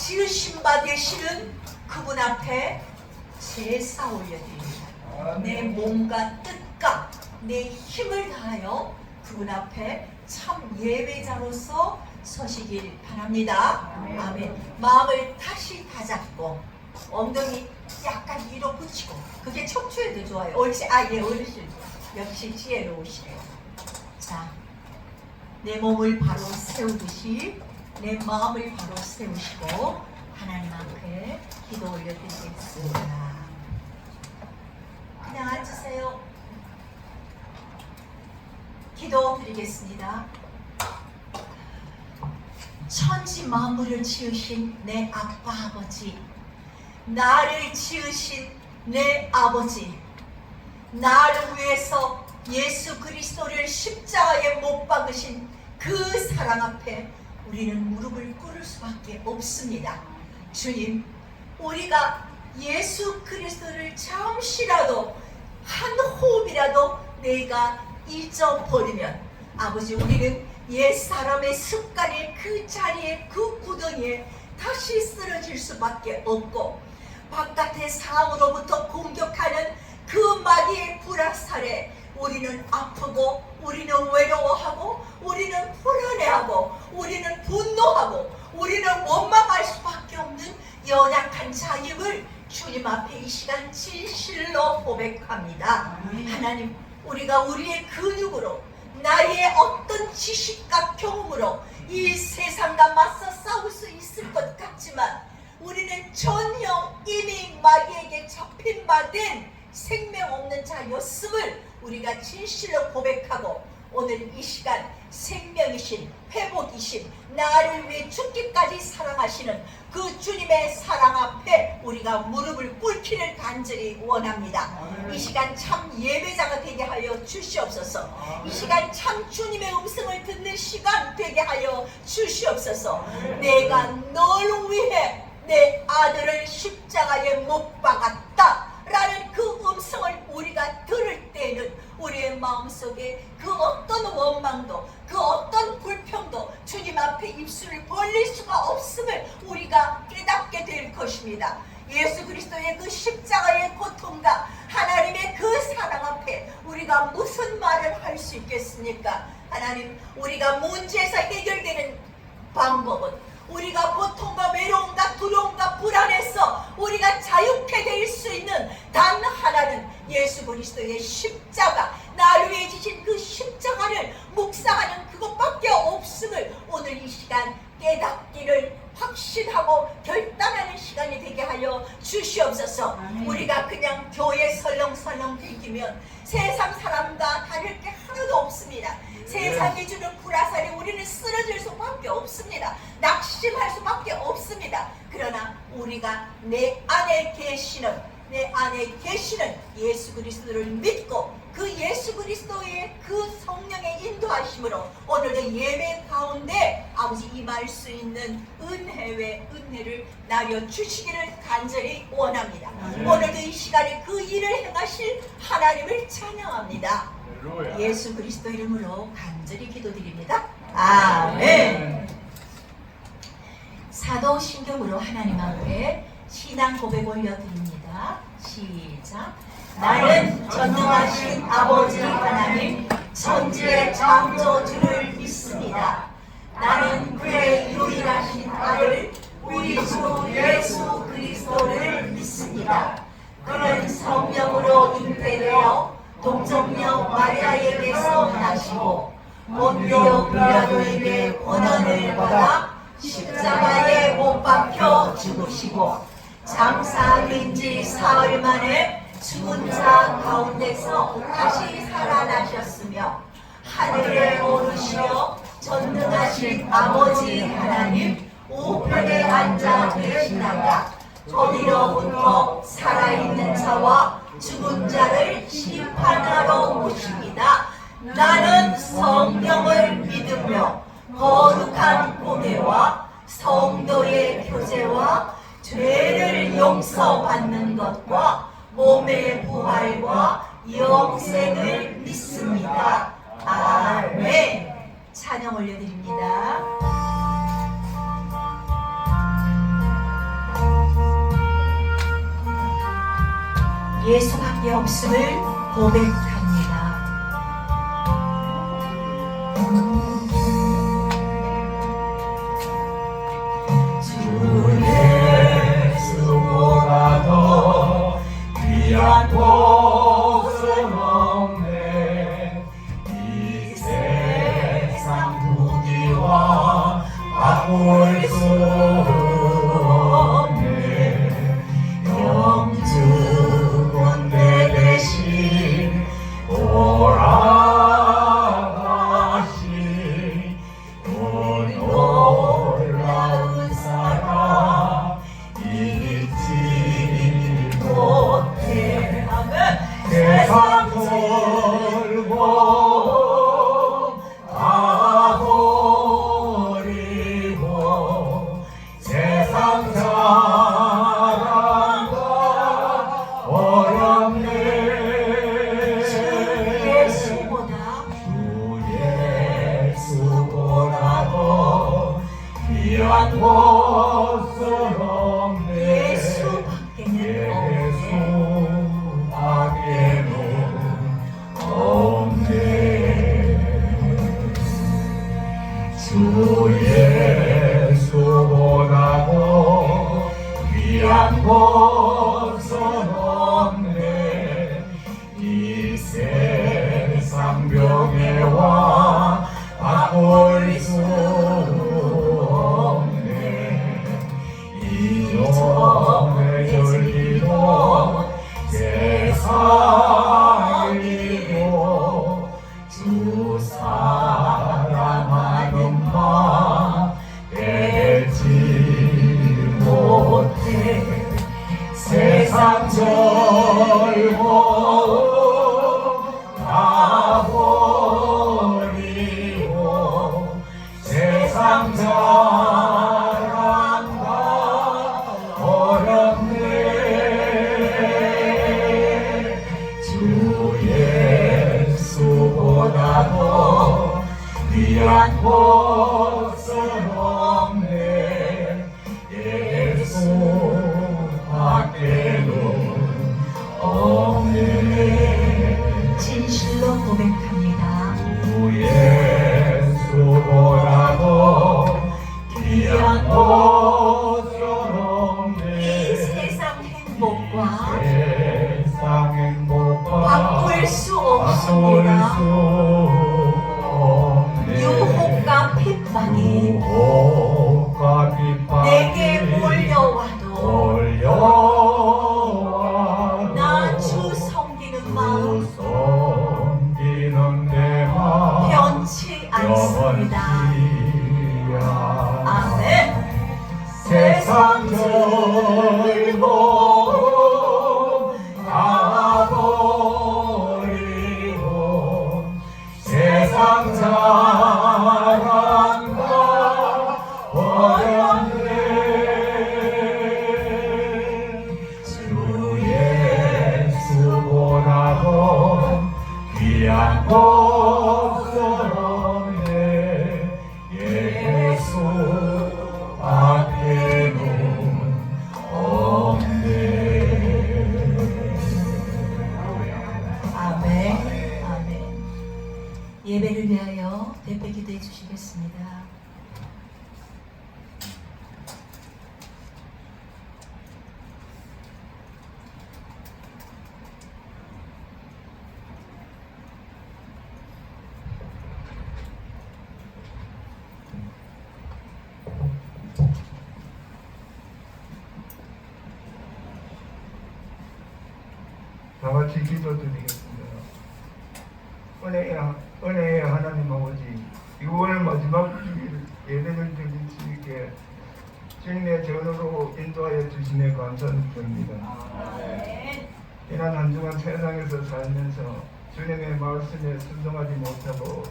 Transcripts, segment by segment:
지으신 바 되시는 그분 앞에 제사 올려드립니다. 내 몸과 뜻과 내 힘을 다하여 그분 앞에 참 예배자로서 서시길 바랍니다. 아멘. 마음을 다시 다잡고 엉덩이 약간 위로 붙이고, 그게 척추에도 좋아요. 옳지. 예, 어르신 역시 지혜로우시네요. 자, 내 몸을 바로 세우듯이 내 마음을 바로 세우시고 하나님 앞에 기도 올려드리겠습니다. 그냥 앉으세요. 기도 드리겠습니다. 천지 만물을 지으신 내 아빠 아버지, 나를 지으신 내 아버지, 나를 위해서 예수 그리스도를 십자가에 못 박으신 그 사랑 앞에 우리는 무릎을 꿇을 수밖에 없습니다. 주님, 우리가 예수 그리스도를 잠시라도 한 호흡이라도 내가 잊어버리면 아버지, 우리는 옛사람의 습관의 그 자리에, 그 구덩이에 다시 쓰러질 수밖에 없고, 바깥의 상으로부터 공격하는 그 마귀의 불화살에 우리는 아프고, 우리는 외로워하고, 우리는 불안해하고, 우리는 분노하고, 우리는 원망할 수밖에 없는 연약한 자임을 주님 앞에 이 시간 진실로 고백합니다. 하나님, 우리가 우리의 근육으로, 나의 어떤 지식과 경험으로 이 세상과 맞서 싸울 수 있을 것 같지만 우리는 전혀 이미 마귀에게 잡힌 바 된 생명 없는 자였음을 우리가 진실로 고백하고, 오늘 이 시간 생명이신, 회복이신, 나를 위해 죽기까지 사랑하시는 그 주님의 사랑 앞에 우리가 무릎을 꿇기를 간절히 원합니다. 이 시간 참 예배자가 되게 하여 주시옵소서. 이 시간 참 주님의 음성을 듣는 시간 되게 하여 주시옵소서. 내가 널 위해 내 아들을 십자가에 못 박았다 라는 그 음성을 우리가 들을 때는 우리의 마음속에 그 어떤 원망도, 그 어떤 불평도 주님 앞에 입술을 벌릴 수가 없음을 우리가 깨닫게 될 것입니다. 예수 그리스도의 그 십자가의 고통과 하나님의 그 사랑 앞에 우리가 무슨 말을 할 수 있겠습니까? 하나님, 우리가 문제에서 해결되는 방법은, 우리가 고통과 외로움과 두려움과 불안에서 우리가 자유케 될 수 있는 단 하나는 예수 그리스도의 십자가, 나를 위해 지신 그 십자가를 묵상하는 그것밖에 없음을 오늘 이 시간 깨닫기를 확신하고 결단하는 시간이 되게 하여 주시옵소서. 우리가 그냥 교회 설렁설렁 들기면 세상 사람과 다를 게 하나도 없습니다. 세상이 주는 불화살에 우리는 쓰러질 수밖에 없습니다. 낙심할 수밖에 없습니다. 그러나 우리가 내 안에 계시는 예수 그리스도를 믿고 그 예수 그리스도의 그 성령의 인도하심으로 오늘도 예배 가운데 아버지 임할 수 있는 은혜를 나려 주시기를 간절히 원합니다. 오늘도 이 시간에 그 일을 행하실 하나님을 찬양합니다. 예수 그리스도 이름으로 간절히 기도드립니다. 아멘. 사도신경으로 하나님 앞에 신앙 고백 올려드립니다. 시작. 나는 전능하신 아버지 하나님 천지의 창조주를 믿습니다. 나는 그의 유일하신 아들 우리 주 예수 그리스도를 믿습니다. 그는 성령으로 잉태되어 동정녀 마리아에게서 나시고 본디오 빌라도에게 고난을 받아 십자가에 못 박혀 죽으시고 장사된 지 사흘 만에 죽은 자 가운데서 다시 살아나셨으며 하늘에 오르시어 전능하신 아버지 하나님 우편에 앉아 계시다가 저리로부터 살아있는 자와 죽은 자를 심판하러 오십니다. 나는 성령을 믿으며 거룩한 공예와 성도의 교제와 죄를 용서받는 것과 몸의 부활과 영생을 믿습니다. 아멘. 찬양 올려드립니다. 예수밖에 없음을 고백합니다. 주 예수보다 더 귀한 곳은 없네. 이 세상 부귀와 바꿀 수 없네. 영주 권대 대신 돌아가신 그 놀라운 사랑 잊지 못해. 세상 돌고 가버리고 세상 사랑과 어렵네. 주 예수보다 주 예수보다도 귀한 곳은 없네. 예수밖에는 없네. 주 예수보다도 귀한 곳은 없네. 이 세상 병에와 바꿀 수 없네. 이전의 열리도 세상이고 주 사랑하는 마음 빼지 못해. 세상 절고 가버리고 세상 자랑과 어렵네. 주 예수보다도 귀한 곳은 없네. 예수 밖에는 없네. 진실로 고백합니다. 주 예수보다도 귀한 곳은 없네. 이 세상 행복과 세상 행복과 바꿀 수 바꿀 없습니다. 수 없네. 유혹과 핍박이 유혹과 핍박이 내게 몰려와도 나 주 섬기는 마음 섬기는 내 마음 변치 않습니다. 아멘. 세상 절고 가버리고 세상 자랑과 어렵네. 주 예수보다도 귀한 곳은 없네. 예수 밖에는 없네. 아멘. 아멘. 예배를 위하여 대표 기도해 주시겠습니다. 다 같이 기도드리겠습니다. 은혜의 하나님 아버지, 6월 마지막 주일 예배를 드릴 수 있게 주님의 전으로 인도하여 주시네 감사드립니다. 지난 한 주간 세상에서 살면서 주님의 말씀에 순종하지 못하고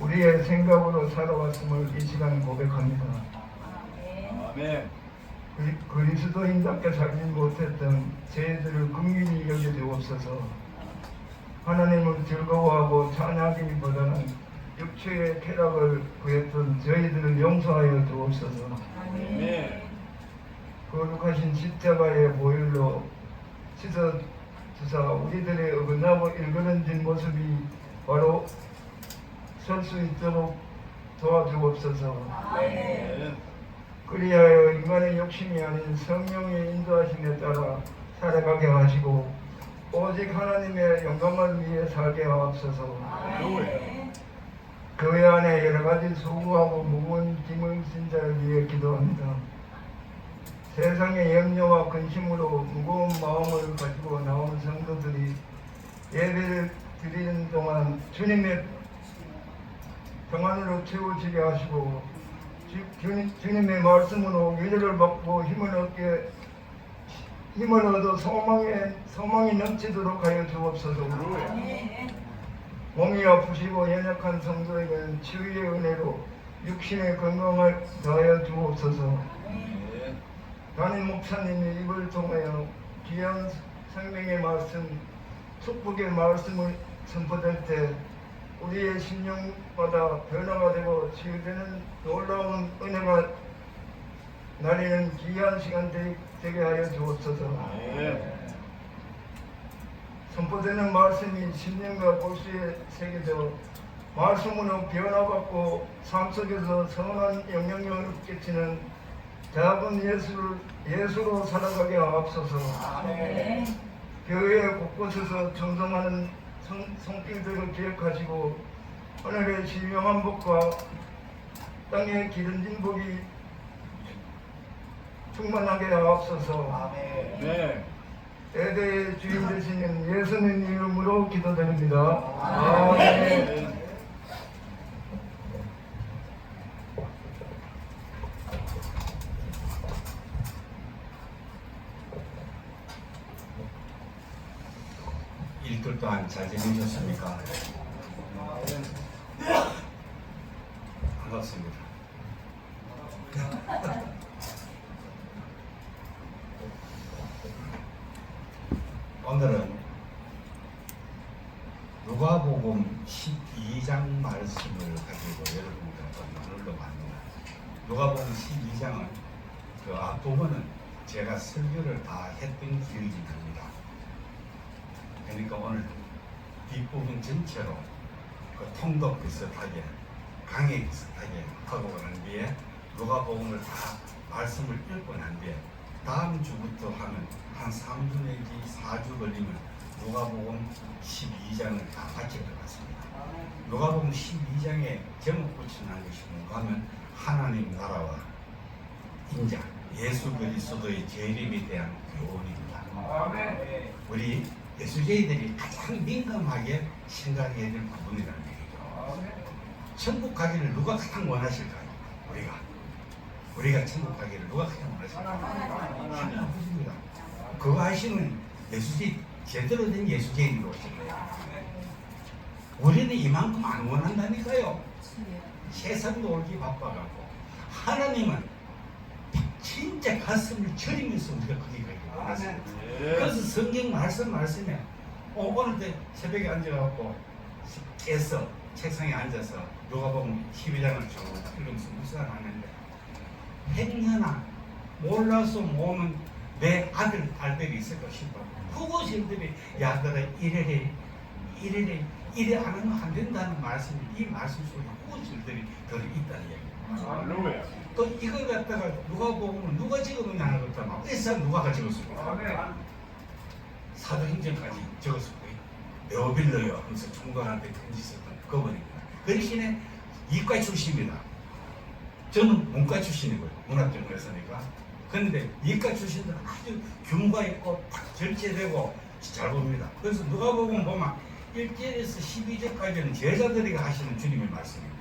우리의 생각으로 살아왔음을 이 시간 고백합니다. 그리스도인답게 살지 못했던 저희들을 긍휼히 여겨주옵소서. 하나님을 즐거워하고 찬양하기보다는 육체의 쾌락을 구했던 저희들을 용서하여 주옵소서. 거룩하신 십자가의 보혈로 씻어 주사 우리들의 어긋나고 일그러진 모습이 바로 설 수 있도록 도와주옵소서. 그리하여 인간의 욕심이 아닌 성령의 인도하심에 따라 살아가게 하시고 오직 하나님의 영광을 위해 살게 하옵소서. 교회 안에 여러 가지 수고하고 무거운 짐을 진 자를 위해 기도합니다. 세상의 염려와 근심으로 무거운 마음을 가지고 나온 성도들이 예배를 드리는 동안 주님의 평안으로 채워지게 하시고 주님의 말씀으로 위로를 받고 힘을 얻어 소망이 넘치도록 하여 주옵소서. 몸이 아프시고 연약한 성도에게는 치유의 은혜로 육신의 건강을 더하여 주옵소서. 담임 목사님의 입을 통하여 귀한 생명의 말씀, 축복의 말씀을 선포될 때 우리의 심령마다 변화가 되고 치유되는 놀라운 은혜가 나리는 귀한 시간 되게 하여 주옵소서. 선포되는 말씀이 심령과 골수에 새겨져 말씀으로 변화받고 삶 속에서 선한 영향력을 끼치는 작은 예수로 살아가게 하옵소서. 교회 곳곳에서 청성하는 손길들을 기억하시고 하늘의 신령한 복과 땅의 기름진 복이 충만하게 하옵소서. 대대의 주인 되시는 예수님 이름으로 기도드립니다. 아멘. 일주일 동안 잘 지내셨습니까? 반갑습니다. 오늘은 누가복음 12장 말씀을 가지고 여러분과 나누려고 합니다. 누가복음 12장은 그 앞부분은 제가 설교를 다 했던 기억이 납니다. 그러니까 오늘 뒷부분 전체로 그 통독 비슷하게 강의 비슷하게 하고 난 뒤에 누가복음을 다 말씀을 읽고 난 뒤에 다음 주부터 하면 한 3주 내지 4주 걸리면 누가복음 12장을 다 마칠 것 같습니다. 누가복음 12장에 제목 붙여놓은 것이 뭔가 하면 하나님 나라와 인자 예수 그리스도의 재림에 대한 교훈입니다. 우리 예수제이들이 가장 민감하게 생각해야 될 부분이라는 얘기죠. 천국 가기를 누가 가장 원하실까요? 우리가 천국 가기를 누가 가장 원하실까요? 하나님 아버지입니다. 그거 하시면 예수제이 제대로 된 예수제이로 오실 거예요. 우리는 이만큼 안 원한다니까요. 세상도 올기 바빠갖고 하나님은 진짜 가슴을 저리면서 우리가 거기 가기 원하세요. 그래서 성경 말씀에 오늘도 새벽에 앉아갖고 깨서 책상에 앉아서 누가복음 12장을 쭉 읽으면서 묵상을 하는데 행여나 몰라서 모으면 내 딸들이 있을까 싶어. 후보생들이 야들아 이래 안 하면 안 된다는 말씀이 이 말씀 속에 후보생들이 들어있다는 얘기예요. 또 이걸 갖다가 누가복음을 누가 찍었느냐 하는 것도 막 뺏어 누가 찍었습니까? 사도행전까지 적었을 거예요. 네오빌러요 하면서 총독한테 편지 썼던 그분입니다. 그 대신에 이과 출신입니다. 저는 문과 출신이고요. 문학전공했으니까. 그런데 이과 출신들은 아주 규모가 있고 딱 절제되고 잘 봅니다. 그래서 누가복음 보면 1절에서 12절까지는 제자들이 하시는 주님의 말씀입니다.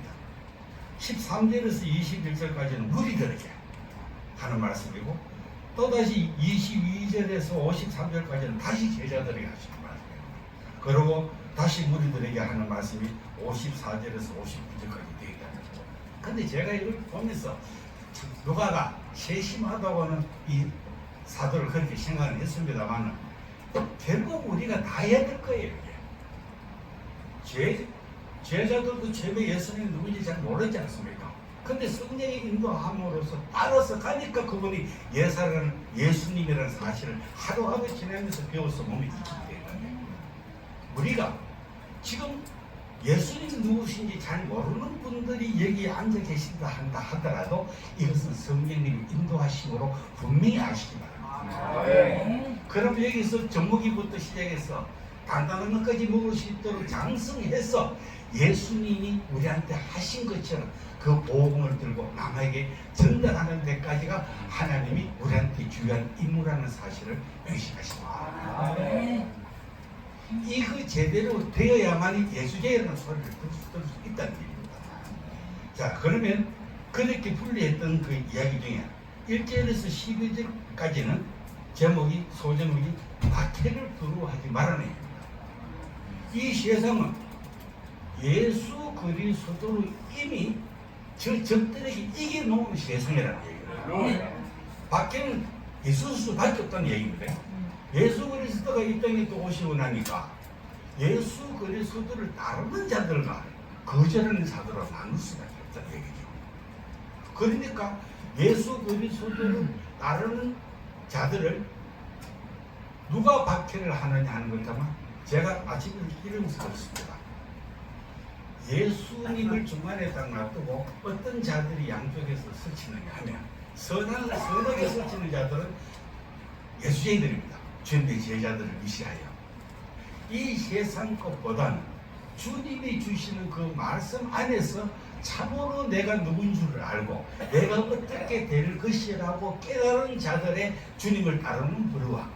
13절에서 21절까지는 무리들에게 하는 말씀이고 또다시 22절에서 53절까지는 다시 제자들에게 하시는 말씀입니다. 그리고 다시 무리들에게 하는 말씀이 54절에서 59절까지 되게 합니다. 근데 제가 이걸 보면서 누가가 세심하다고는 이 사도를 그렇게 생각을 했습니다만 결국 우리가 다 해야 될 거예요. 제자들도 처음에 예수님이 누군지 잘 모르지 않습니까? 근데 성령의 인도함으로써 따라서 가니까 그분이 예수님이라는 사실을 하루하루 지내면서 배워서 몸에 익히게 되는 우리가 지금 예수님 누구신지 잘 모르는 분들이 여기에 앉아 계신다 한다 하더라도 이것은 성령님의 인도하심으로 분명히 아시기 바랍니다. 그럼 여기서 정목이부터 시작해서 간단한 것까지 먹을 수 있도록 장성해서 예수님이 우리한테 하신 것처럼 그 복음을 들고 남에게 전달하는 데까지가 하나님이 우리한테 주요한 임무라는 사실을 명심하십니다. 이거 제대로 되어야만이 예수제라는 소리를 들을 수 있다는 얘기입니다. 자, 그러면 그렇게 분리했던 그 이야기 중에 1절에서 12절까지는 제목이 소제목이 박해를 두려워하지 말라는 얘기입니다. 이 세상은 예수 그리스도로 이미 저 적들에게 이겨놓은 세상이라는 얘기예요. 박해는 있을 수밖에 없다는 얘기입니다. 예수 그리스도가 이 땅에 또 오시고 나니까 예수 그리스도를 따르는 자들과 거절하는 자들로 나눌 수밖에 없다는 얘기죠. 그러니까 예수 그리스도를 따르는 자들을 누가 박해를 하느냐 하는 것다만 제가 아침에 이러면서 들었습니다. 예수님을 중간에 딱 놔두고 어떤 자들이 양쪽에서 설치느냐 하면 선하게 설치는 자들은 예수제들입니다. 주님의 제자들을 위시하여 이 세상 것보다는 주님이 주시는 그 말씀 안에서 참으로 내가 누군 줄을 알고 내가 어떻게 될 것이라고 깨달은 자들의 주님을 따르는 부류와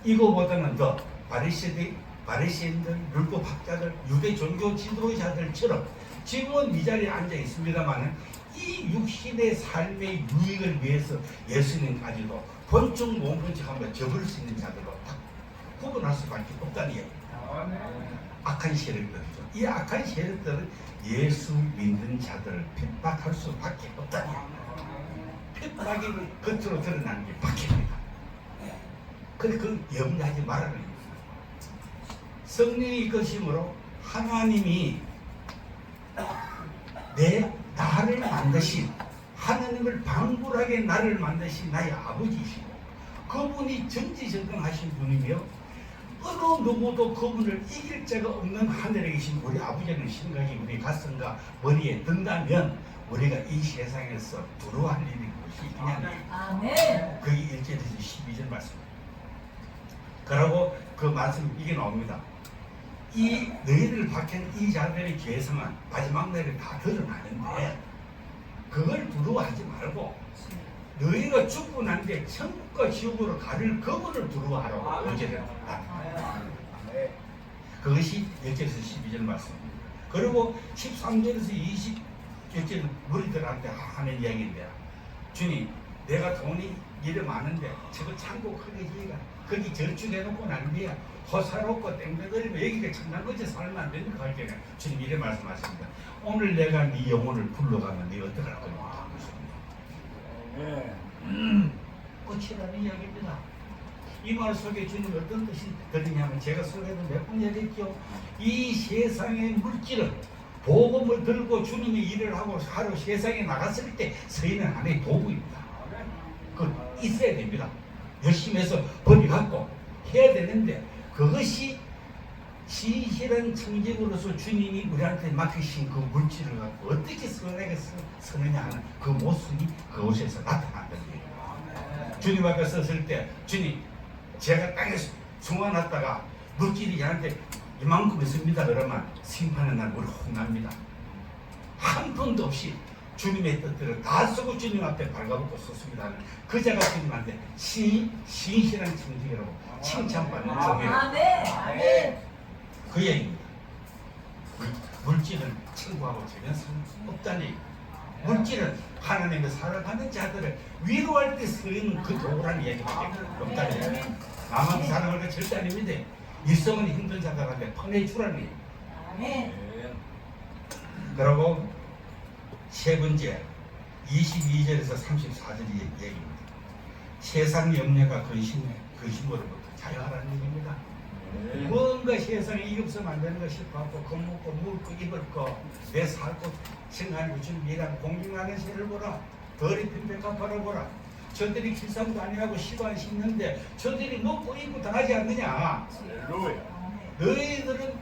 이거보다는 더 바리새인들, 율법학자들, 유대 종교 지도자들처럼 지금은 이 자리에 앉아 있습니다만 이 육신의 삶의 유익을 위해서 예수님까지도 본청 몸본청 한번 접을 수 있는 자들로 딱 구분할 수밖에 없다는 얘기입니다. 악한 세력들이죠. 이 악한 세력들은 예수 믿는 자들을 핍박할 수밖에 없다는 얘기입니다. 핍박이 겉으로 드러나는 게 박해입니다. 그래 그 염려하지 말라는 얘기입니다. 성령의 것이므로 하나님이 나를 만드신 하나님을 방불하게 나를 만드신 나의 아버지이시고 그분이 전지전능하신 분이며 어느 누구도 그분을 이길 자가 없는 하늘에 계신 우리 아버지라는 생각이 우리 가슴과 머리에 든다면 우리가 이 세상에서 두려워할 일이 무엇이 있느냐. 아멘. 그게 1절에서 12절 말씀입니다. 그러고 그 말씀 이게 나옵니다. 이 너희를 박힌 이 자들의 죄성은 마지막 날에 다 드러나는데 그걸 두려워하지 말고 너희가 죽고 난 뒤에 천국과 지옥으로 가를 그분을 두려워하라고 어제를 그것이 1절에서 12절 말씀입니다. 그리고 13절에서 20절은 무리들한테 하는 이야기인데 주님 내가 돈이 이래 많은데 저거 창고 크게 지어가 거기 절축해놓고 난 뒤에 호사롭고 땡땡거리면 여기가 천당 거지 살면 안 되는 거 할게요. 주님 이래 말씀하십니다. 오늘 내가 네 영혼을 불러가면 네 어떻게 할 거냐 끝이라는 이야기입니다. 이 말 속에 주님 어떤 뜻이 들리냐면 제가 속에도 몇 번 얘기했죠. 이 세상의 물질은 복음을 들고 주님의 일을 하고 하루 세상에 나갔을 때 서인은 하나의 도구입니다. 그 있어야 됩니다. 열심히 해서 벌이 갖고 해야 되는데 그것이 진실한 청직으로서 주님이 우리한테 맡기신 그 물질을 갖고 어떻게 선하게 서느냐 하는 그 모습이 그곳에서 나타난다는 얘기예요. 주님 앞에 섰을 때 주님 제가 땅에서 숨어놨다가 물질이 저한테 이만큼 있습니다 그러면 심판의 날 우리 혼납니다. 한 푼도 없이 주님의 뜻대로 다 쓰고 주님 앞에 발가벗고 섰습니다. 그 자가 주님한테 신실한 청직이라고 칭찬받는 종이에요. 아멘. 그 얘기입니다. 물질은 친구하고 전혀 상관없다는 얘기. 물질은 하나님의 사랑하는 자들을 위로할 때 쓰이는 그 도구라는 얘기밖에 없다는 얘기. 남한테 사랑할 거 절대 아닙니다. 일성은 힘든 자들한테 퍼내주라는 얘기. 아멘. 그리고 세 번째 22절에서 34절 얘기입니다. 세상 염려가 근심으로부터 자유하라는 얘기입니다. 뭔가 세상에 이 없으면 안 되는 거 싶어갖고 그 먹고 먹을 거 입을 거내 살고 생활을 준비하고 공경하는 새를 보라. 덜이 빈백화 바라보라. 저들이 길상도 아니하고 시도 안 씻는데 저들이 먹고 입고 당하지 않느냐. 너희들은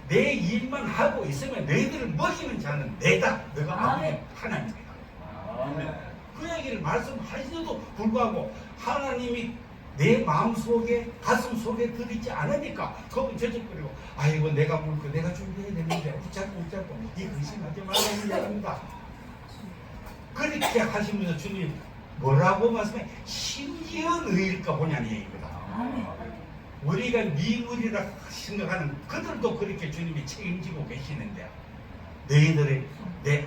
내 일만 하고 있으면 너희들을 먹이는 자는 내다. 너가 아버지 하나님이다. 그 얘기를 말씀하시는데도 불구하고 하나님이 내 마음속에 가슴속에 들이지 않으니까 거기 저적거리고 아이고 내가 먹을 거 내가 준비해야 되는데 붙잡고 이 근심하지 말라는 얘기입니다. 그렇게 하시면서 주님 뭐라고 말씀해? 심지어 너희일까 보냐는 얘기입니다. 우리가 미물이라 생각하는 그들도 그렇게 주님이 책임지고 계시는데 너희들이 내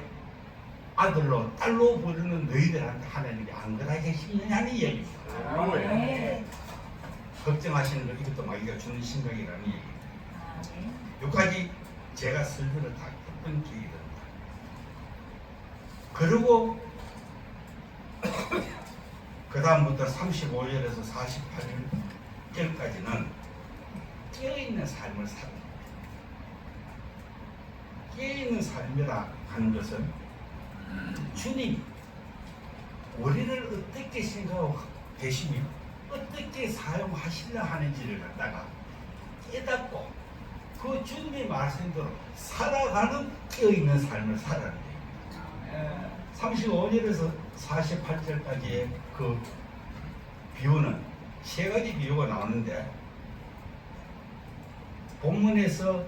아들로 딸로 부르는 너희들한테 하나님이 안 그러게 계시느냐는 얘기입니다. 걱정하시는 걸 이것도 마귀가 주는 생각이라는 얘기입니다. 여기까지 제가 설교를 다 했던 기억이 듭니다. 그리고 그 다음부터 35절에서 48절까지는 깨어있는 삶을 사는 겁니다. 깨어있는 삶이라 하는 것은 주님이 우리를 어떻게 생각하고 계시며 어떻게 사용하시려 하는지를 갖다가 깨닫고 그 주님의 말씀대로 살아가는 깨어있는 삶을 살아가는 겁니다. 35절에서 48절까지의 그 비유는 세 가지 비유가 나오는데 본문에서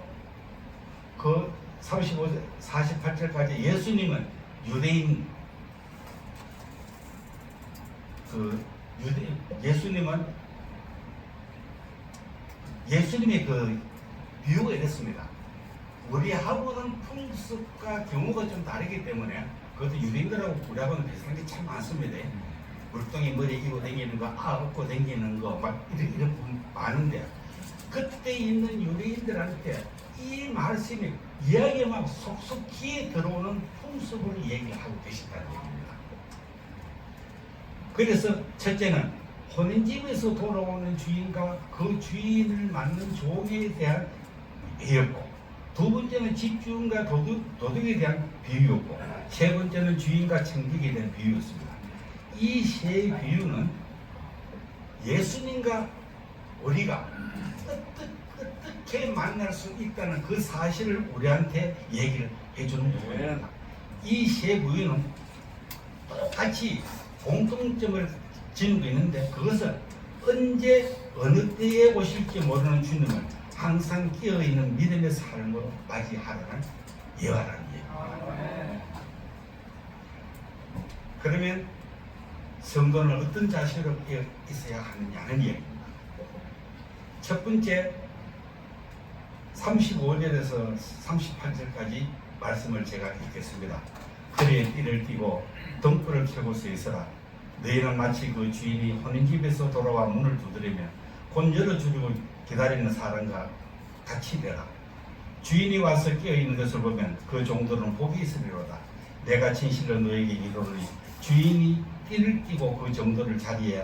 그 35절, 48절까지 예수님은 예수님의 그 비유가 이랬습니다. 우리하고는 풍습과 경우가 좀 다르기 때문에 그것도 유대인들하고 우리하고는 비슷한 게 참 많습니다. 물동이 머리에 이고 다니는 거, 업고 다니는 거, 막 이런 많은데 그때 있는 유대인들한테 이 말씀이 이야기에 막 속속 귀에 들어오는 풍습을 얘기하고 계신다는 얘기입니다. 그래서 첫째는 혼인집에서 돌아오는 주인과 그 주인을 맞는 종에 대한 예였고, 두 번째는 집주인과 도둑에 대한 비유였고, 세 번째는 주인과 청객에 대한 비유였습니다. 이 세 비유는 예수님과 우리가 어떻게 만날 수 있다는 그 사실을 우리한테 얘기를 해주는 부분입니다. 이 세 비유는 똑같이 공통점을 지니고 있는데 그것은 언제 어느 때에 오실지 모르는 주님을 항상 깨어있는 믿음의 삶으로 맞이하라는 예화라는 얘기입니다. 그러면 성도는 어떤 자세로 깨어 있어야 하느냐는 얘기입니다. 첫 번째 35절에서 38절까지 말씀을 제가 읽겠습니다. 그의 띠를 띠고 등불을 켜고 서 있으라. 너희는 마치 그 주인이 혼인집에서 돌아와 문을 두드리면 곧 열어주려고 기다리는 사람과 같이 되라. 주인이 와서 깨어있는 것을 보면 그 종들은 복이 있으리로다. 내가 진실로 너에게 이르노니 주인이 띠를 띠고 그 종들을 자리에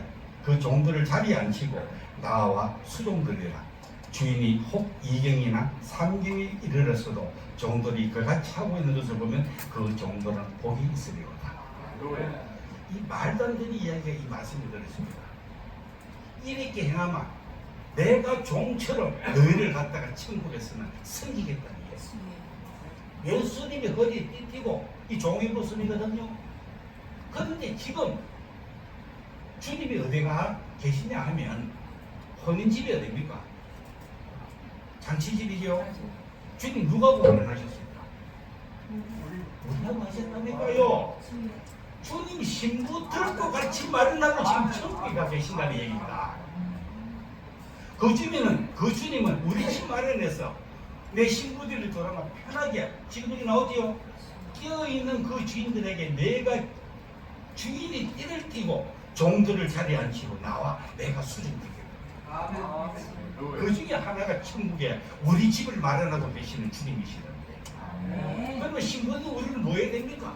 앉히고 나와 수종들이라. 주인이 혹 2경이나 3경에 이르렀어도 종들이 그같이 하고 있는 것을 보면 그 종들은 복이 있으리로다. 이 말도 안 되는 이야기가 이 말씀에 들어있습니다. 이렇게 행하면 내가 종처럼 너희를 갖다가 천국에서는 섬기겠다는 얘기예요. 예수님이 허리에 띠띠고 이 종의 모습이거든요. 그런데 지금 주님이 어디가 계시냐 하면 혼인집이 어디입니까? 잔치집이죠. 주님 누가 고난하셨습니까? 우리하고 하셨다니까요. 주님 신부 들고 같이 마련하고 지금 천국에 가 계신다는 얘기입니다. 그 주님은 우리 집 마련해서 내 신부들을 돌아가 편하게 지금 여기 나오지요. 깨어있는 그 주인들에게 내가 주인이 띠를 띠고 종들을 자리에 앉히고 나와 내가 수준되겠다. 그 중에 하나가 천국에 우리 집을 마련하고 계시는 주님이시던데. 그러면 신부는 우리를 뭐 해야 됩니까?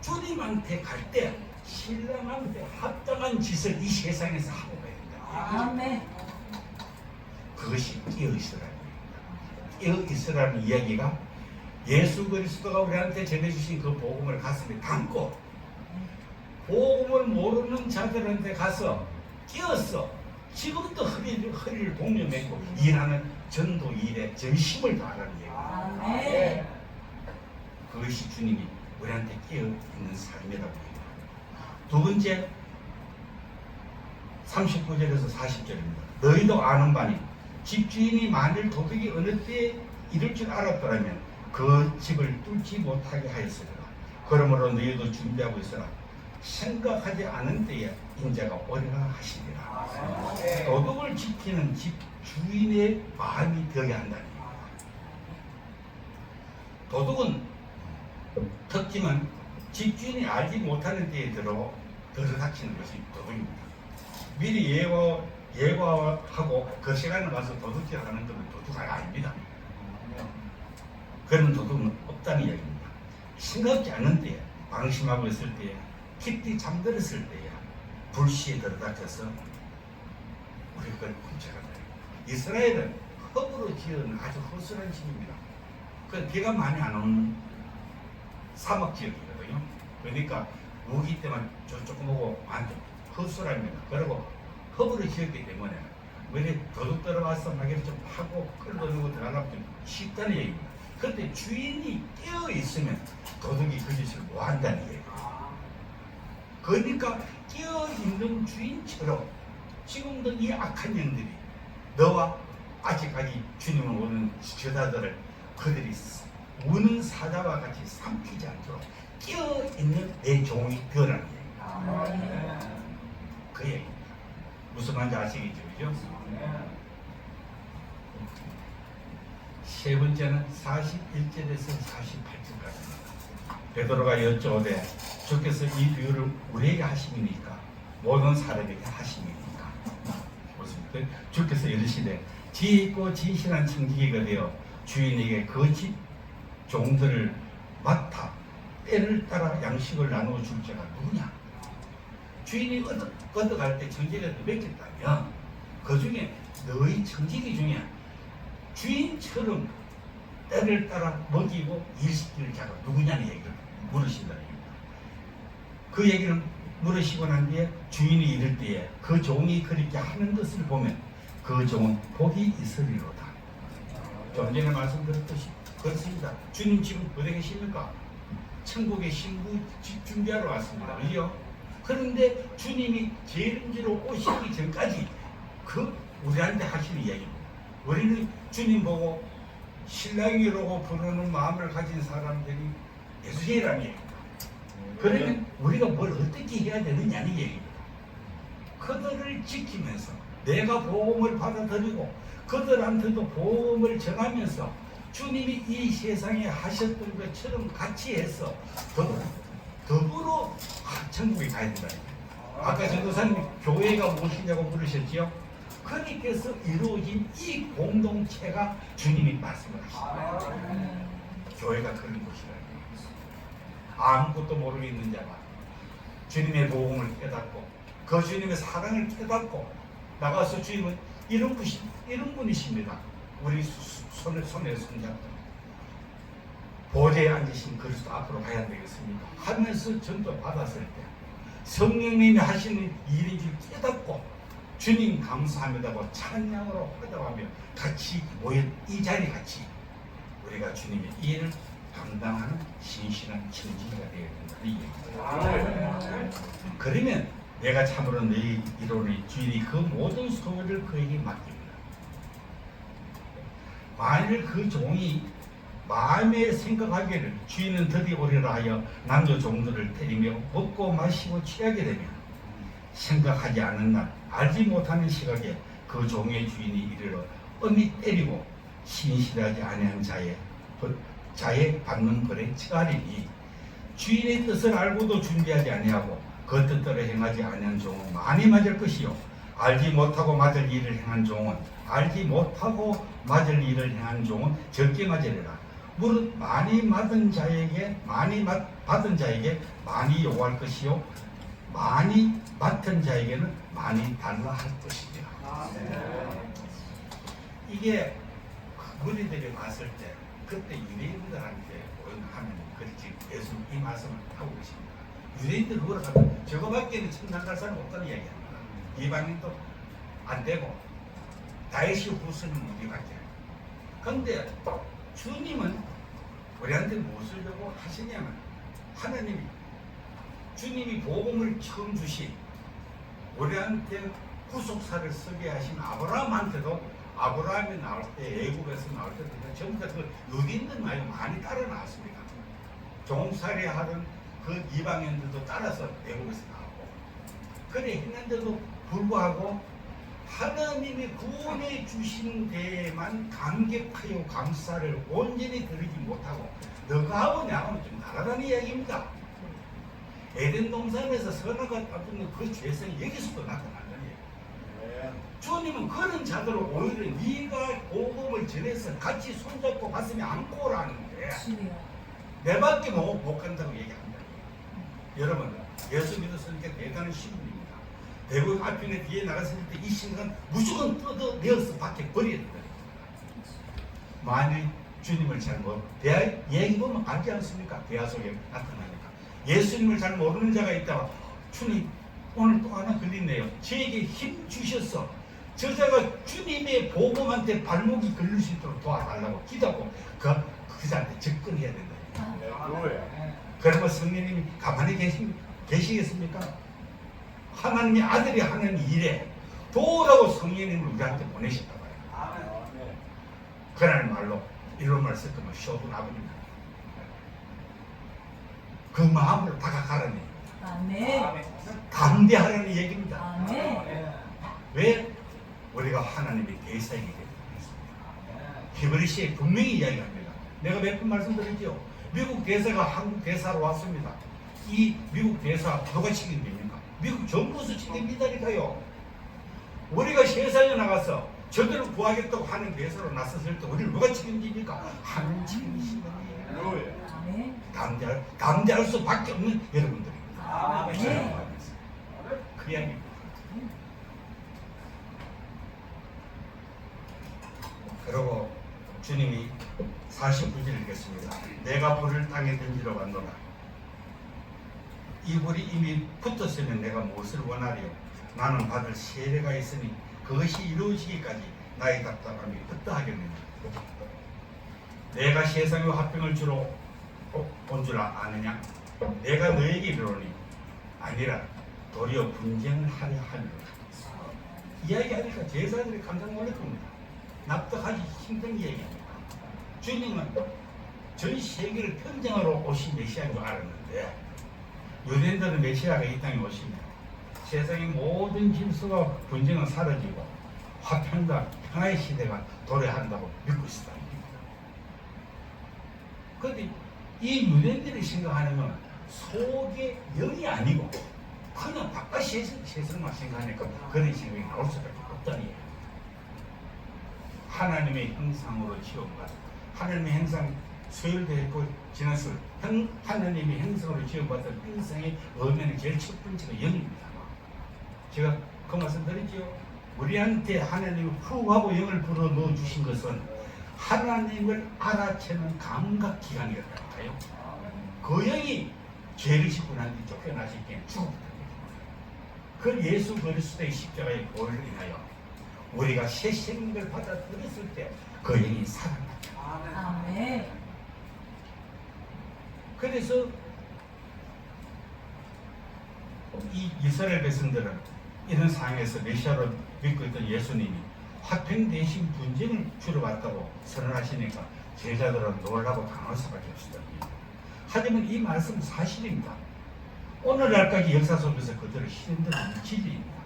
주님한테 갈 때 신랑한테 합당한 짓을 이 세상에서 하고 가야 된다. 아멘. 그것이 깨어있으라는 얘기입니다. 깨어있으라는 이야기가 예수 그리스도가 우리한테 전해주신 그 복음을 가슴에 담고 복음을 모르는 자들한테 가서 깨었어. 지금부터 허리를 동여매고 일하는 전도 일에 전심을 다하라는 얘기입니다. 그것이 주님이 우리한테 깨어있는 삶이라고 합니다. 두 번째 39절에서 40절입니다. 너희도 아는 바니 집주인이 만일 도둑이 어느 때에 이를 줄 알았더라면 그 집을 뚫지 못하게 하였으리라. 그러므로 너희도 준비하고 있으라. 생각하지 않은 때에 인자가 오리라 하시리라. 도둑을 지키는 집 주인의 마음이 되게 한다니. 도둑은 특징은 집주인이 알지 못하는 때에 들어닥치는 것이 도둑입니다. 미리 예고하고 그 시간에 와서 도둑질 하는 것은 도둑이 아닙니다. 그런 도둑은 없다는 이야기입니다. 생각지 않은 때에, 방심하고 있을 때에, 깊이 잠들었을 때에 불시에 들어닥쳐서 우리가 그걸 훔쳐간다. 이스라엘은 흙으로 지은 아주 허술한 집입니다. 그 비가 많이 안 오는 사막 지역이거든요. 그러니까 우기 때만 조금 오고 완전 허술합니다. 그리고 흙으로 지었기 때문에 왜 도둑 들어와서 막이를 좀 파고 끌어들고 들어가면 좀 쉽다는 얘기입니다. 그런데 주인이 깨어 있으면 도둑이 그 짓을 못 한다는 얘기예요. 그러니까 깨어 있는 주인처럼 지금도 이 악한 영들이 너와 아직까지 주님을 오는 저자들을 그들이 우는 사자와 같이 삼키지 않도록 깨어 있는 내 종이 되어라는 얘기입니다. 그 얘기입니다. 무슨 말인지 아시겠죠? 그죠? 세 번째는 41절에서 48절까지입니다. 베드로가 여쭤오되 주께서 이 비유를 우리에게 하심이니까 모든 사람에게 하심이니까 무슨 주께서 이르시되 지혜 있고 진실한 청지기가 되어 주인에게 그 집 종들을 맡아 때를 따라 양식을 나누어 줄 자가 누구냐? 주인이 얻어갈 때 청지기가 맡겼다면 그 중에 너희 청지기 중에 주인처럼 때를 따라 먹이고 일시킬 자가 누구냐는 얘기를 물으신다는 얘기입니다. 그 얘기를 물으시고 난 뒤에 주인이 이를 때에 그 종이 그렇게 하는 것을 보면 그 종은 복이 있으리로다. 좀 전에 말씀드렸듯이 그렇습니다. 주님 지금 어디 계십니까? 천국의 신부 준비하러 왔습니다. 그죠? 그런데 주님이 재림지로 오시기 전까지 그 우리한테 하시는 이야기입니다. 우리는 주님 보고 신랑이라고 부르는 마음을 가진 사람들이 예수님이라는 얘기입니다. 그러면 우리가 뭘 어떻게 해야 되느냐는 얘기입니다. 그들을 지키면서 내가 복음을 받아들이고 그들한테도 복음을 전하면서 주님이 이 세상에 하셨던 것처럼 같이 해서 더불어 천국에 가야 된다. 아까 전도사님 교회가 무엇이냐고 물으셨지요? 그리께서 이루어진 이 공동체가 주님이 말씀을 하십니다. 교회가 그런 곳이라는 얘기입니다. 아무것도 모르고 있는 자가 주님의 복음을 깨닫고 그 주님의 사랑을 깨닫고 나가서 주님은 이런 분이십니다. 우리 손에 손잡고 보좌에 앉으신 그리스도 앞으로 가야 되겠습니다 하면서 전도 받았을 때 성령님이 하시는 일인 줄 깨닫고 주님 감사합니다고 찬양으로 화답하며 같이 모인 이 자리 같이 우리가 주님의 일을 감당하는 신실한 청지기가 되어야 된다는 얘기입니다. 그러면 내가 참으로 너희 이론의 주인이 그 모든 소유를 그에게 맡깁니다. 만일 그 종이 마음에 생각하기를 주인은 드디어 오리라 하여 남녀 종들을 때리며 먹고 마시고 취하게 되면 생각하지 않은 날 알지 못하는 시각에 그 종의 주인이 이르러 엄히 때리고 신실하지 아니한 자의 받는 벌에 처하리니 주인의 뜻을 알고도 준비하지 아니하고 그 뜻대로 행하지 아니한 종은 많이 맞을 것이요 알지 못하고 맞을 일을 행한 종은 적게 맞으리라. 무릇 많이 받은 자에게 많이 요구할 것이요 많이 맡은 자에게는 많이 달라 할 것이니라. 이게 무리들이 봤을 때 그때 유대인들한테 하는 그렇게 예수 이 말씀을 하고 계십니다. 유대인들 누구라 하면 저거밖에는 천당 갈 사람 없다는 이야기합니다. 이방인도 안 되고 다윗이 후손은 우리밖에. 그런데 주님은 우리한테 무엇을 주고 하시냐면 하나님이 주님이 복음을 처음 주신 우리한테 구속사를 쓰게 하신 아브라함한테도 아브라함이 나올 때 애국에서 나올 때 전부 다 그 유대인들 말고 많이 따라 나왔습니다. 종살이 하던 그 이방인들도 따라서 애국에서 나오고 그래 했는데도 불구하고 하나님이 구원해 주신 데에만 감격하여 감사를 온전히 드리지 못하고 너가 하고 나하고는 좀 다르다는 이야기입니다. 에덴 동산에서 선악과 따르는 그 죄성이 여기서도 나타난다는 얘기예요. 주님은 그런 자들을 오히려 네가 복음을 전해서 같이 손잡고 가슴에 안고 오라는데 내 밖에 못 간다고 얘기한다. 여러분 예수 믿었으니까 대단한 신분입니다. 대구 앞에 뒤에 나갔을 때 이 순간 무조건 뜯어내어서 밖에 버려야 된다. 만일 주님을 잘못 얘기 보면 알지 않습니까? 대화 속에 나타나니까 예수님을 잘 모르는 자가 있다가 주님 오늘 또 하나 걸리네요. 저에게 힘 주셔서 저자가 주님의 복음한테 발목이 걸릴 수 있도록 도와달라고 기도하고 그 자한테 접근해야 된다. 그러면 성령님이 가만히 계시겠습니까? 하나님의 아들이 하는 일에 도라고 성령님을 우리한테 보내셨다 봐요. 그날 말로 이런 말 쓸 거면 쇼분 아버님입니다. 그 마음으로 다가가라는 얘기입니다. 아멘. 담대하라는 얘기입니다. 아멘. 왜? 우리가 하나님의 대사이기 때문에. 히브리서에 분명히 이야기합니다. 내가 몇 번 말씀드렸죠. 미국 대사가 한국 대사로 왔습니다. 이 미국 대사 누가 책임집니까? 미국 정부에서 책임지다니까요. 우리가 세상에 나가서 저들을 구하겠다고 하는 대사로 나섰을 때 우리를 누가 책임집니까? 하나님 책임지시는 거예요. 아멘. 담대할 수밖에 없는 여러분들입니다. 아멘. 그 이야기입니다. 그리고 주님이 49절을 읽겠습니다. 내가 불을 땅에 던지러 왔노라. 이 불이 이미 붙었으면 내가 무엇을 원하리요? 나는 받을 세례가 있으니 그것이 이루어지기까지 나의 답답함이 어떠하겠느냐. 내가 세상에 화평을 주러 온 줄 아느냐? 내가 너에게 이르노니 아니라 도리어 분쟁을 하려 함이로다. 이야기하니까 제사들이 깜짝 놀랄 겁니다. 납득하기 힘든 얘기입니다. 주님은 전 세계를 평정하러 오신 메시아인 줄 알았는데 유대인들은 메시아가 이 땅에 오시면 세상의 모든 질서와 분쟁은 사라지고 화평과 평화의 시대가 도래한다고 믿고 있었다. 그런데 이 유대인들이 생각하는 건 속의 영이 아니고 그냥 바깥 세상만 생각하니까 그런 생각이 나올 수밖에 없다는 얘기예요. 하나님의 형상으로 지음받은 하나님의 형상 수요일도 했고 지난 수요일 하나님의 형상으로 지음받은 형상의 의미는 제일 첫 번째가 영입니다. 제가 그 말씀 드렸죠. 우리한테 하나님이 후하고 영을 불어 넣어 주신 것은 하나님을 알아채는 감각기관이었다고요. 그 영이 죄를 짓고 난 뒤 쫓겨나시기에 죽었다. 그 예수 그리스도의 십자가의 보혈을 인하여 우리가 새 생명을 받아들였을 때 그 영이 살아났다. 아멘. 그래서 이 이스라엘 백성들은 이런 상황에서 메시아로 믿고 있던 예수님이 화평 대신 분쟁을 주러왔다고 선언하시니까 제자들은 놀라고 당할 수밖에 없었습니다. 하지만 이 말씀은 사실입니다. 오늘날까지 역사 속에서 그들을 힘든 진리입니다.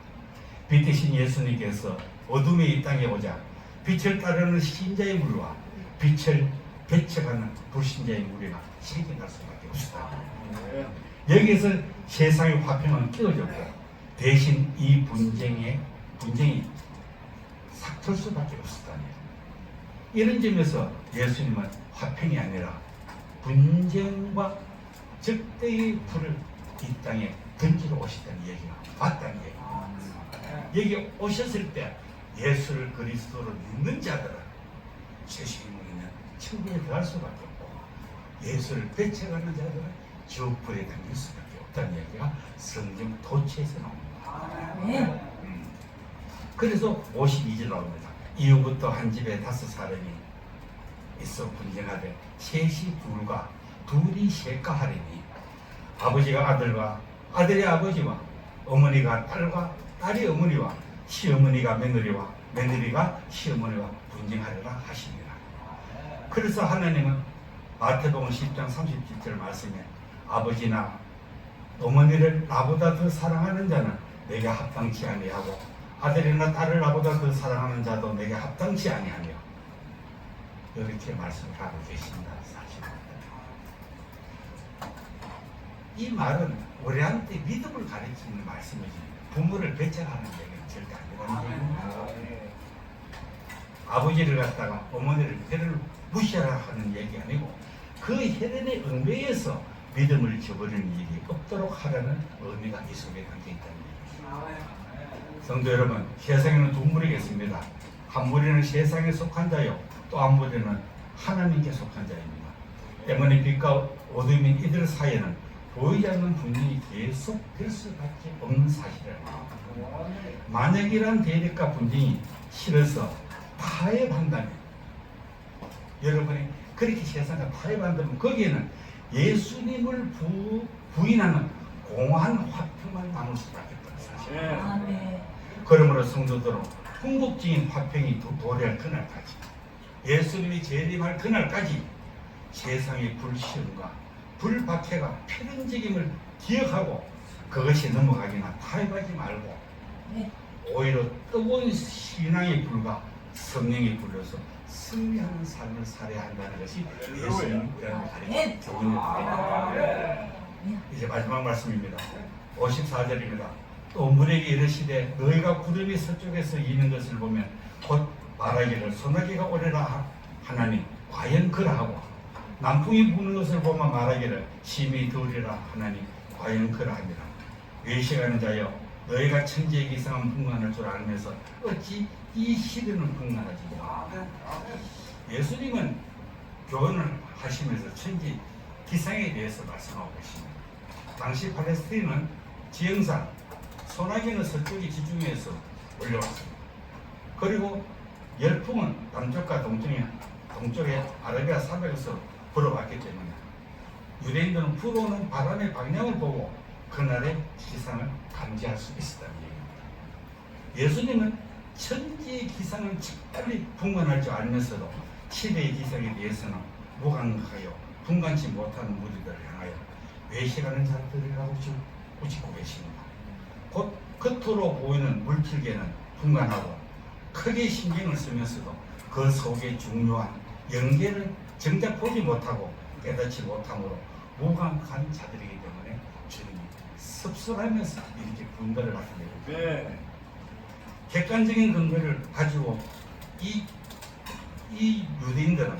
빛 대신 예수님께서 어둠의 이 땅에 오자 빛을 따르는 신자의 무리와 빛을 배척하는 불신자의 무리가 생겨날 수밖에 없었다. 여기에서 세상의 화평은 깨어졌고 대신 이 분쟁이 삭틀 수밖에 없었다니. 이런 점에서 예수님은 화평이 아니라 분쟁과 적대의 불을 이 땅에 던지러 오셨다는 얘기가 맞다는 얘기입니다. 여기 오셨을 때 예수를 그리스도로 믿는 자들은 죄수임은 천국에 들어갈 수밖에 없고 예수를 배척하는 자들은 지옥불에 담길 수밖에 없다는 얘기가 성경 도처에서 나옵니다. 그래서 52절 나옵니다. 이후부터 한 집에 5사람이 있어 분쟁하되 셋이 둘과 둘이 셋과 하리니 아버지가 아들과 아들이 아버지와 어머니가 딸과 딸이 어머니와 시어머니가 며느리와 며느리가 시어머니와 분쟁하리라 하십니다. 그래서 하나님은 마태복음 10장 37절 말씀에 아버지나 어머니를 나보다 더 사랑하는 자는 내게 합당치 아니하고 아들이나 딸을 나보다 더 사랑하는 자도 내게 합당치 아니하며 이렇게 말씀을 하고 계십니다. 사실은 이 말은 우리한테 믿음을 가르치는 말씀이지 부모를 배척하는 얘기는 절대 아니라는 얘기입니다. 아버지를 갖다가 어머니를 혜를 무시하라 하는 얘기 아니고 그 혜련에 응배해서 믿음을 저버리는 일이 없도록 하라는 의미가 이 속에 담겨 있다는 얘기입니다. 성도 여러분, 세상에는 두 무리겠습니다. 한 무리는 세상에 속한 자요, 또 한 무리는 하나님께 속한 자입니다. 때문에 빛과 어둠인 이들 사이에는 보이지 않는 분쟁이 계속 될 수밖에 없는 사실입니다. 만약이란 대립과 분쟁이 싫어서 타협한다면 여러분이 그렇게 세상과 타협한다면 거기에는 예수님을 부인하는 공허한 화평만 남을 수밖에 없다는 사실입니다. 그러므로 성도들은 궁극적인 화평이 도래할 그날까지 예수님이 재림할 그날까지 세상의 불시험과 불박해가 필연적임을 기억하고 그것이 넘어가기나 타협하지 말고 오히려 뜨거운 신앙의 불과 성령이 불러서 승리하는 삶을 살아야 한다는 것이 예수님의 가르치는 교훈입니다. 이제 마지막 말씀입니다. 54절입니다. 또 무리에게 이르시되 너희가 구름이 서쪽에서 이는 것을 보면 곧 말하기를 소나기가 오리라 하나니 과연 그러하고 남풍이 부는 것을 보면 말하기를 심히 더우리라 하나니 과연 그러하니라. 외식하는 자여 너희가 천지의 기상은 풍만할 줄 알면서 어찌 이 시대는 풍만하지 못하느냐. 예수님은 교훈을 하시면서 천지 기상에 대해서 말씀하고 계십니다. 당시 팔레스틴은 지형상 소나기는 서쪽의 지중해에서 올려왔습니다. 그리고 열풍은 남쪽과 동쪽의 아라비아 산맥에서 불어왔기 때문에 유대인들은 불어오는 바람의 방향을 보고 그날의 기상을 감지할 수 있었다는 얘기입니다. 예수님은 천지의 기상은 적달리 분간할 줄 알면서도 시대의 기상에 대해서는 무감각하여 분간치 못하는 무리들을 향하여 외식하는 자들이라고 꾸짖고 계십니다. 곧 겉으로 보이는 물질계는 분간하고 크게 신경을 쓰면서도 그 속에 중요한 영계를 정작 보지 못하고 깨닫지 못함으로 무감각한 자들이기 때문에 주님이 섭섭하면서 이렇게 분별을 나타내고 객관적인 근거를 가지고 이 유대인들은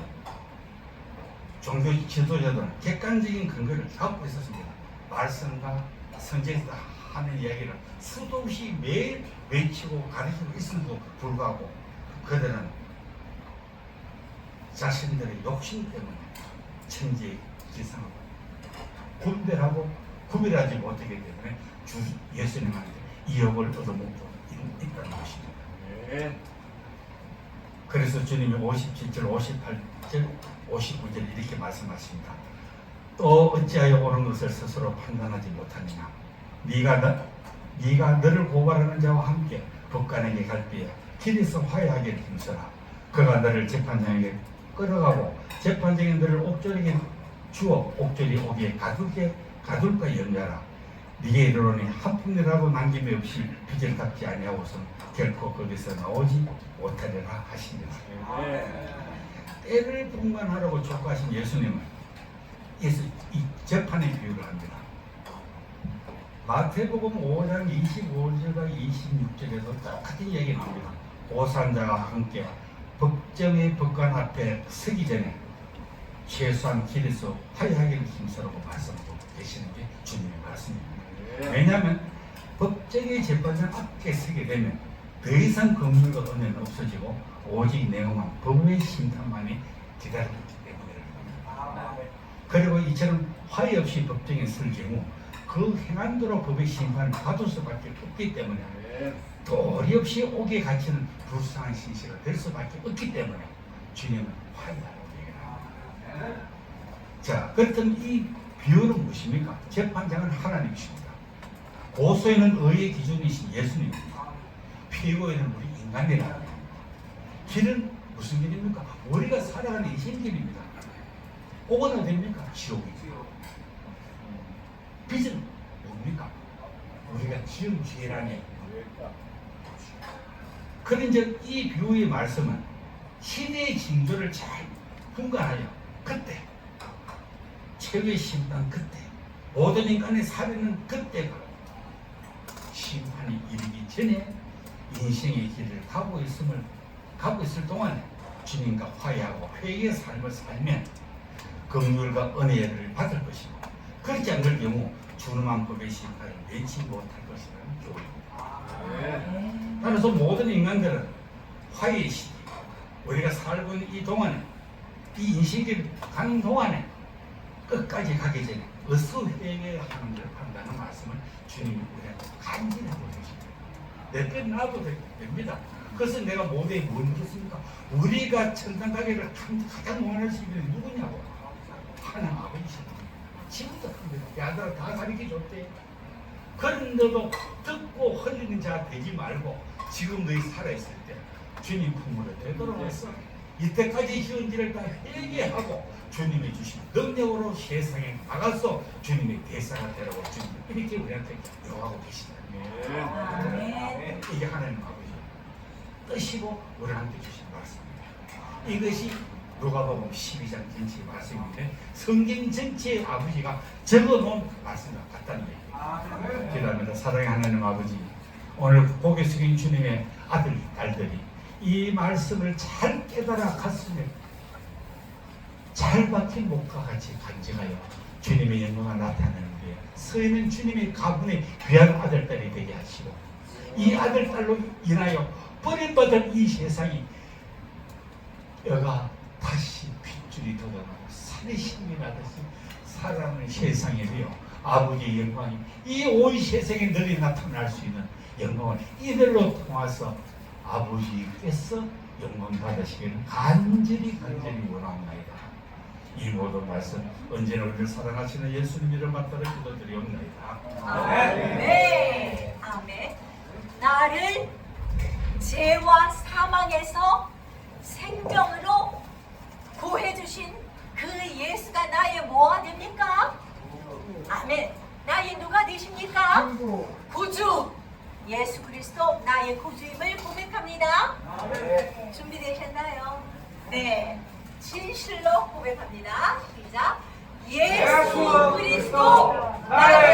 종교 지도자들은 객관적인 근거를 갖고 있었습니다. 말씀과 성경에서 하는 이야기를 수도 없이 매일 외치고 가르치고 있음에도 불구하고 그들은 자신들의 욕심 때문에 천지의 기상을 분별하고 구별하지 못하기 때문에 주 예수님한테 이역을 얻어먹고 있다는 것입니다. 그래서 주님이 57절, 58절, 59절 이렇게 말씀하십니다. 또 어찌하여 옳은 것을 스스로 판단하지 못하느냐. 네가 너를 고발하는 자와 함께 법관에게 갈 때에 길에서 화해하기를 힘써라. 그가 너를 재판장에게 끌어가고 재판장이 너를 옥졸에게 주어 옥졸이 오기에 가둘까 염려하라. 네게 이르노니 한 푼이라도 남김이 없이 빚을 갚지 아니하고서는 결코 거기서 나오지 못하리라 하십니다. 때를 분간하라고 촉구하신 예수님은 이 재판의 비유를 합니다. 마태복음 5장 25절과 26절에도 똑같은 얘기 나옵니다. 고산자와 함께 법정의 법관 앞에 서기 전에 최소한 길에서 화해하기를 힘쓰라고 말씀하고 계시는 게 주님의 말씀입니다. 왜냐하면 법정의 재판장 앞에 서게 되면 더 이상 긍휼과 은혜는 없어지고 오직 내용만 법의 심판만이 기다리고 있기 때문에 그리고 이처럼 화해 없이 법정에 설 경우 그 행한대로 법의 심판을 받을 수밖에 없기 때문에 도리 없이 옥에 갇히는 불쌍한 신세가 될 수밖에 없기 때문에 주님은 화해하라고 얘기합니다. 자, 그렇다면 이 비유는 무엇입니까? 재판장은 하나님이십니다. 고소인은 의의 기준이신 예수님입니다. 피고인은 우리 인간이라. 길은 무슨 길입니까? 우리가 살아가는 이 길입니다. 옥은 어디입니까? 지옥이죠. 빚은 뭡니까? 우리가 지은 죄라니. 그런데 이 비유의 말씀은 시대의 징조를 잘 분간하여 그때 최후의 심판 그때 모든 인간의 살인은 그때가 심판이 이르기 전에 인생의 길을 가고 있을 동안에 주님과 화해하고 회개의 삶을 살면 긍휼과 은혜를 받을 것이고 그렇지 않을 경우 준엄한 법의 심판을 면치 못할 것이라는 교훈입니다. 따라서 모든 인간들은 화해의 시기 우리가 살고 있는 이 동안에 이 인생길을 가는 동안에 끝까지 가기 전에 어서 회개하는 걸 한다는 말씀을 주님이 우리한테 간절히 하고 계십니다. 내 편 나도 됩니다. 그래서 내가 모두에 뭘 묻겠습니까? 우리가 천당 가기를 가장 원할 수 있는 누구냐고? 하나님 아버지십니다. 지금도 합니다. 야들아 다 가르쳐 줬대. 그런데도 듣고 흘리는 자 되지 말고 지금 너희 살아있을 때 주님 품으로 되돌아와서 이때까지 지은 일을 다 회개하고 주님이 주신 능력으로 세상에 나가서 주님의 대사가 되라고 주님 이렇게 우리한테 요하고 계시다. 아멘. 이게 하나님 아버지 뜻이고 우리한테 주신 말씀입니다. 이것이 누가복음 12장 전체의 말씀인데 성경 전체의 아버지가 적어놓은 말씀과 같다는 얘기입니다. 기도합니다. 사랑의 하나님 아버지, 오늘 고개 숙인 주님의 아들, 딸들이 이 말씀을 잘 깨달아 갔으면 잘 박힌 목과 같이 간직하여 주님의 영광을 나타내는 데에 서 있는 주님의 가문의 귀한 아들, 딸이 되게 하시고 이 아들, 딸로 인하여 버림받은 이 세상이 여가 다시 핏줄이 돋아나고 살이 힘이 나듯이 살아가는 세상이 되어 아버지의 영광이 이 온 세상에 널리 나타날 수 있는 영광을 이들로 통해서 아버지께서 영광 받으시기를 간절히 원합니다. 이 모든 말씀 언제나 우리를 사랑하시는 예수님 이름 받들어 기도드리옵나이다. 아멘. 아멘. 나를 죄와 사망에서 생명으로 구해주신 그 예수가 나의 뭐가 됩니까? 아멘. 나의 누가 되십니까? 구주. 예수 그리스도 나의 구주임을 고백합니다. 준비되셨나요? 네. 진실로 고백합니다. 시작. 예수 그리스도 나의